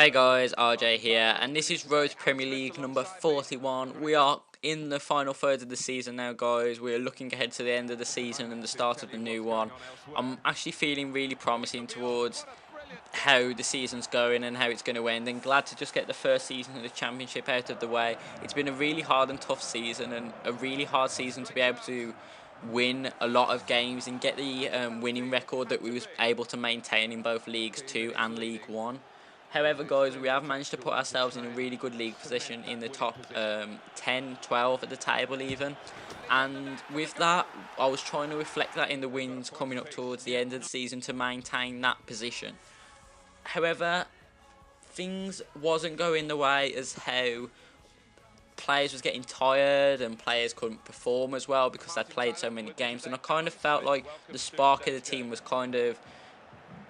Hey guys, RJ here, and this is Road to Premier League number 41. We are in the final third of the season now, guys. We're looking ahead to the end of the season and the start of the new one. I'm actually feeling really promising towards how the season's going and how it's going to end, and glad to just get the first season of the Championship out of the way. It's been a really hard and tough season, and a really hard season to be able to win a lot of games and get the winning record that we was able to maintain in both Leagues 2 and League 1. However, guys, we have managed to put ourselves in a really good league position in the top 10, 12 at the table even. And with that, I was trying to reflect that in the wins coming up towards the end of the season to maintain that position. However, things wasn't going the way as how players was getting tired and players couldn't perform as well because they'd played so many games, and I kind of felt like the spark of the team was kind of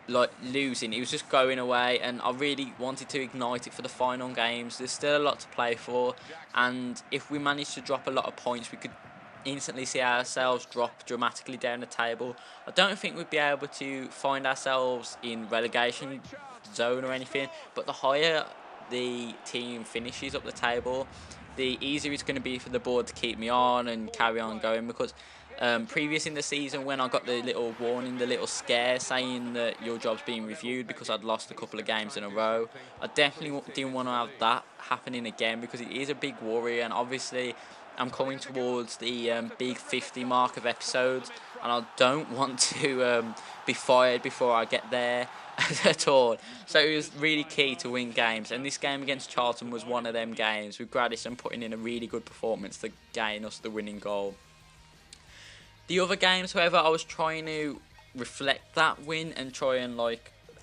like losing. It was just going away, and I really wanted to ignite it for the final games. There's still a lot to play for, and if we managed to drop a lot of points, we could instantly see ourselves drop dramatically down the table. I don't think we'd be able to find ourselves in relegation zone or anything, but the higher the team finishes up the table, the easier it's going to be for the board to keep me on and carry on going, because previous in the season, when I got the little warning, the little scare saying that your job's being reviewed because I'd lost a couple of games in a row, I definitely didn't want to have that happening again, because it is a big worry. And obviously I'm coming towards the big 50 mark of episodes, and I don't want to be fired before I get there at all. So it was really key to win games, and this game against Charlton was one of them games, with Gradison putting in a really good performance to gain us the winning goal. The other games, however, I was trying to reflect that win and try and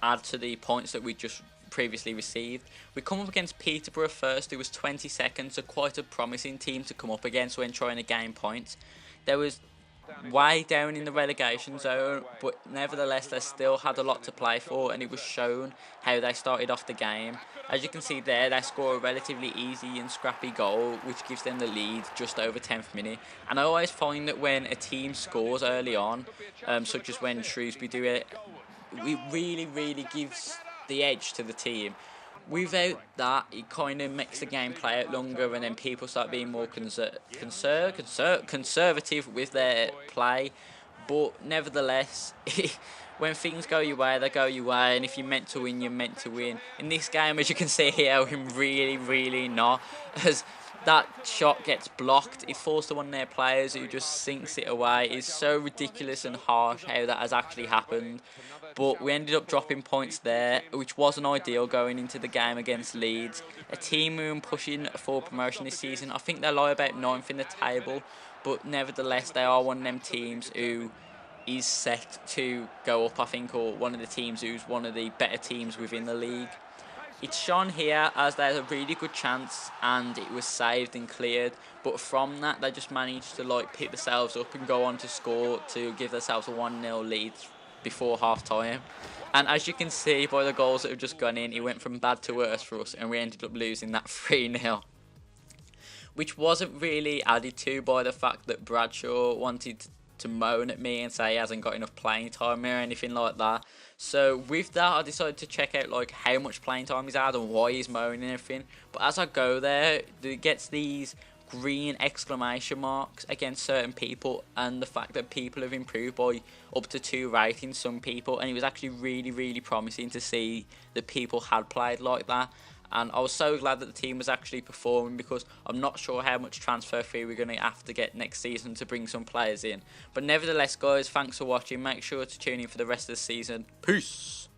add to the points that we just previously received. We come up against Peterborough first, who was 22nd, so quite a promising team to come up against when trying to gain points. There was way down in the relegation zone, but nevertheless they still had a lot to play for, and it was shown how they started off the game. As you can see there, they score a relatively easy and scrappy goal, which gives them the lead just over 10th minute. And I always find that when a team scores early on, such as when Shrewsbury do it really gives the edge to the team. Without that, it kind of makes the game play out longer, and then people start being more conservative with their play. But nevertheless, when things go your way, they go your way, and if you're meant to win, you're meant to win. In this game, as you can see here, I'm really not, as that shot gets blocked. It falls to one of their players who just sinks it away. It's so ridiculous and harsh how that has actually happened. But we ended up dropping points there, which wasn't ideal going into the game against Leeds, a team who are pushing for promotion this season. I think they lie about 9th in the table, but nevertheless they are one of them teams who is set to go up, I think, or one of the teams who's one of the better teams within the league. It's shown here as there's a really good chance and it was saved and cleared, but from that they just managed to pick themselves up and go on to score to give themselves a 1-0 lead before half time. And as you can see by the goals that have just gone in, it went from bad to worse for us, and we ended up losing that 3-0, which wasn't really added to by the fact that Bradshaw wanted to moan at me and say he hasn't got enough playing time or anything like that. So with that, I decided to check out how much playing time he's had and why he's moaning and everything. But as I go there, it gets these green exclamation marks against certain people, and the fact that people have improved by up to 2 ratings, some people, and it was actually really promising to see that people had played like that. And I was so glad that the team was actually performing, because I'm not sure how much transfer fee we're going to have to get next season to bring some players in. But nevertheless, guys, thanks for watching. Make sure to tune in for the rest of the season. Peace!